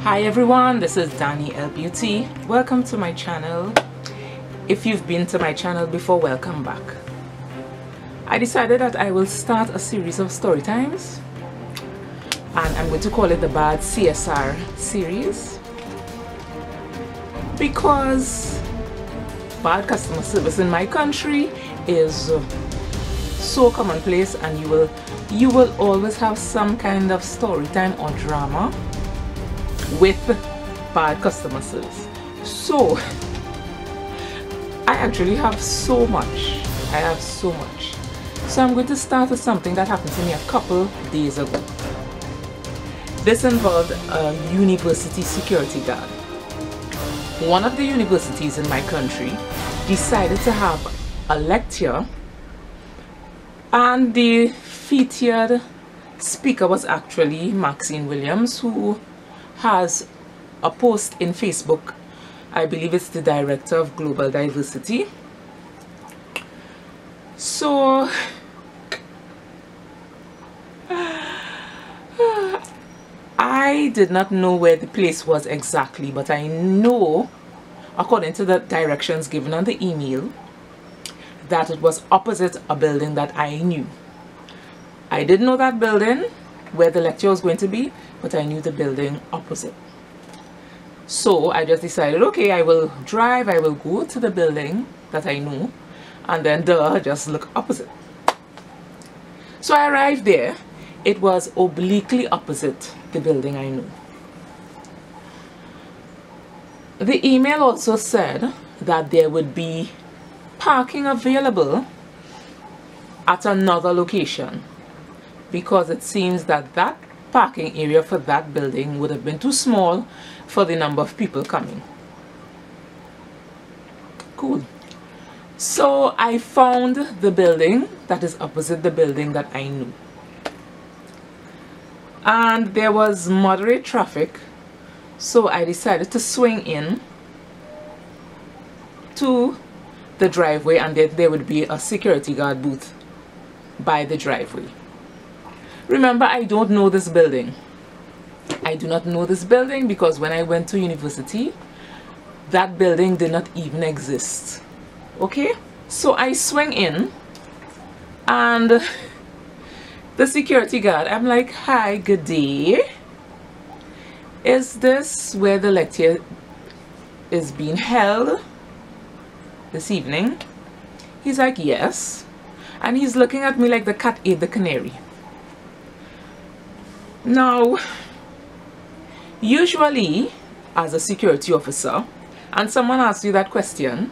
Hi everyone, this is Danny L Beauty. Welcome to my channel. If you've been to my channel before, welcome back. I decided that I will start a series of story times, and I'm going to call it the Bad CSR series, because bad customer service in my country is so commonplace, and you will always have some kind of story time or drama with bad customer service. So I actually have so much. So I'm going to start with something that happened to me a couple days ago. This involved a university security guard. One of the universities in my country decided to have a lecture, and the featured speaker was actually Maxine Williams, who has a post in Facebook. I believe it's the director of global diversity. So I did not know where the place was exactly, but I know, according to the directions given on the email, that it was opposite a building that I knew. I didn't know that building where the lecture was going to be, but I knew the building opposite. So I just decided, okay, I will go to the building that I know, and then just look opposite. So I arrived there. It was obliquely opposite the building I knew. The email also said that there would be parking available at another location, because it seems that that parking area for that building would have been too small for the number of people coming. Cool. So I found the building that is opposite the building that I knew, and there was moderate traffic, so I decided to swing in to the driveway, and there would be a security guard booth by the driveway. Remember, I don't know this building. I do not know this building because when I went to university, that building did not even exist. Okay? So I swing in, and the security guard, I'm like, hi, good day. Is this where the lecture is being held this evening? He's like, yes. And he's looking at me like the cat ate the canary. Now, usually as a security officer, and someone asks you that question,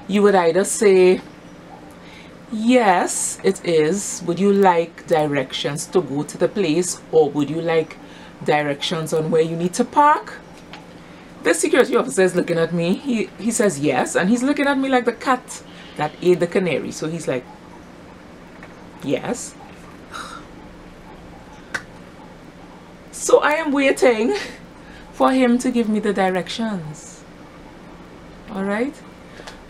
you would either say, yes, it is. Would you like directions to go to the place, or would you like directions on where you need to park? The security officer is looking at me. He says yes, and he's looking at me like the cat that ate the canary. So he's like, yes. So I am waiting for him to give me the directions. Alright?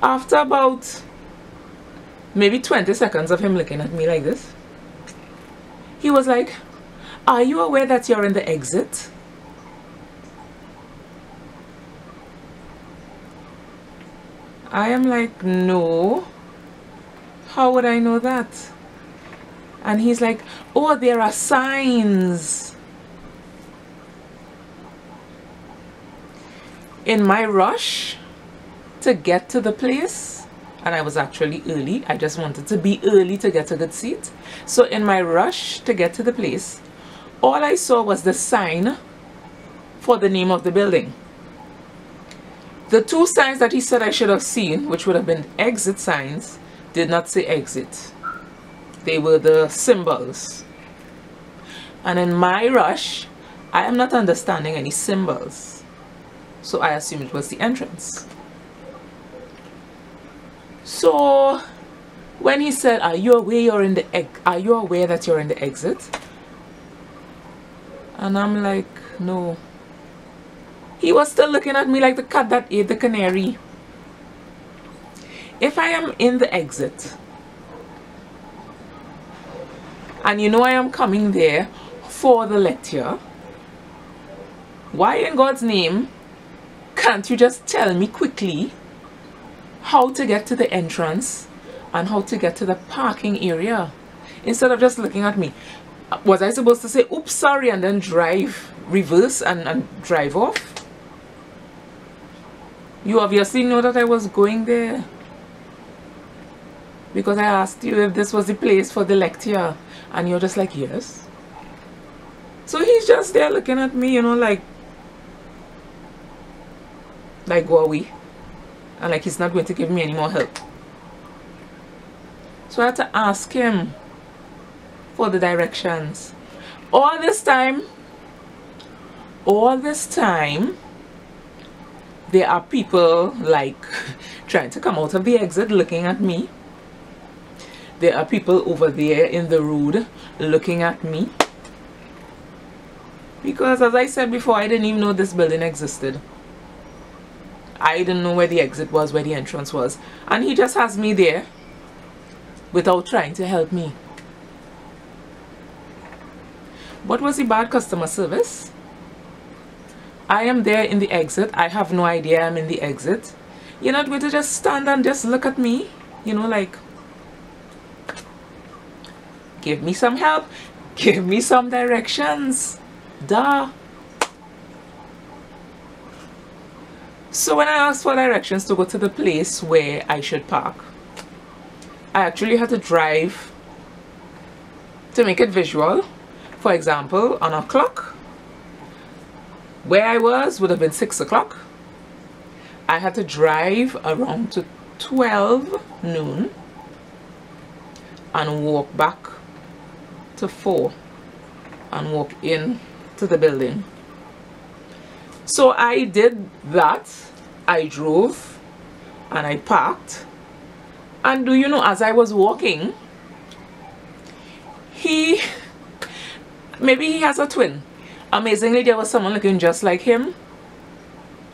After about maybe 20 seconds of him looking at me like this, he was like, are you aware that you're in the exit? I am like, no. How would I know that? And he's like, oh, there are signs. In my rush to get to the place, and I was actually early, I just wanted to be early to get a good seat. So in my rush to get to the place, all I saw was the sign for the name of the building. The two signs that he said I should have seen, which would have been exit signs, did not say exit. They were the symbols. And in my rush, I am not understanding any symbols. So I assumed it was the entrance. So when he said, are you aware that you're in the exit? And I'm like, no. He was still looking at me like the cat that ate the canary. If I am in the exit, and you know I am coming there for the lecture, Why in God's name can't you just tell me quickly how to get to the entrance and how to get to the parking area instead of just looking at me? Was I supposed to say, oops, sorry, and then reverse and drive off? You obviously know that I was going there because I asked you if this was the place for the lecture, and you're just like, yes. So he's just there looking at me, you know, like go away, and like he's not going to give me any more help. So I had to ask him for the directions. All this time, there are people like trying to come out of the exit looking at me. There are people over there in the road looking at me. Because as I said before, I didn't even know this building existed. I didn't know where the exit was, where the entrance was. And he just has me there without trying to help me. What was the bad customer service? I am there in the exit. I have no idea I'm in the exit. You're not going to just stand and just look at me, you know, like, give me some help, give me some directions. Duh. So when I asked for directions to go to the place where I should park, I actually had to drive to make it visual. For example, on a clock, where I was would have been 6 o'clock. I had to drive around to 12 noon and walk back to 4 and walk in to the building. So I did that. I drove and I parked, and do you know, as I was walking, maybe he has a twin. Amazingly, there was someone looking just like him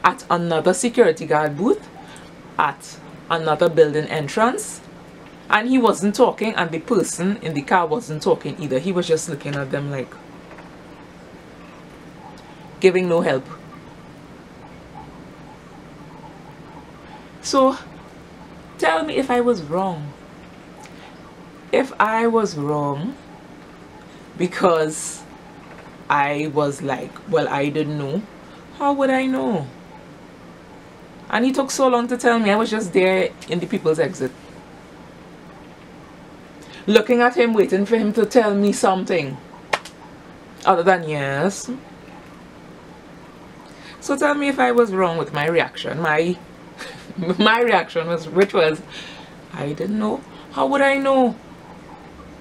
at another security guard booth at another building entrance, and he wasn't talking, and the person in the car wasn't talking either. He was just looking at them like giving no help. So tell me if I was wrong. If I was wrong because I was like, well, I didn't know, how would I know? And he took so long to tell me. I was just there in the people's exit, looking at him, waiting for him to tell me something other than yes. So tell me if I was wrong with my reaction. My reaction was, I didn't know. How would I know?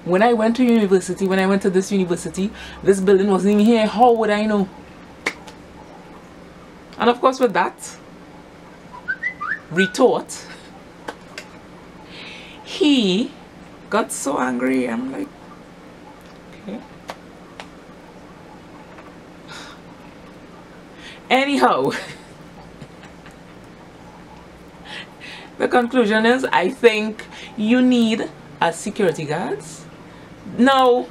When I went to university, when I went to this university, this building wasn't even here. How would I know? And of course, with that retort, he got so angry. I'm like, okay. Anyhow, the conclusion is, I think you need a security guards. Now,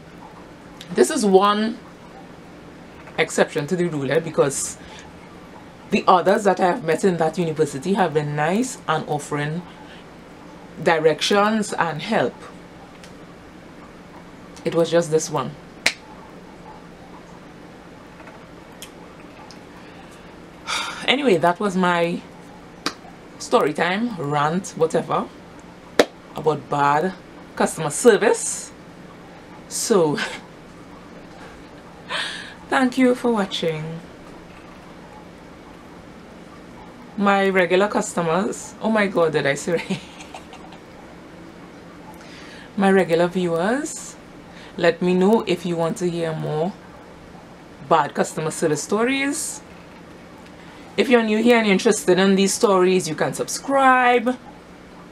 this is one exception to the rule, because the others that I have met in that university have been nice and offering directions and help. It was just this one. Anyway, that was my story time, rant, whatever, about bad customer service. So thank you for watching. My regular customers, oh my god, did I say my regular viewers, let me know if you want to hear more bad customer service stories. If you're new here and you're interested in these stories, you can subscribe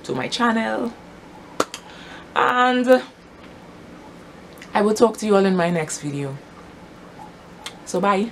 to my channel, and I will talk to you all in my next video. So bye.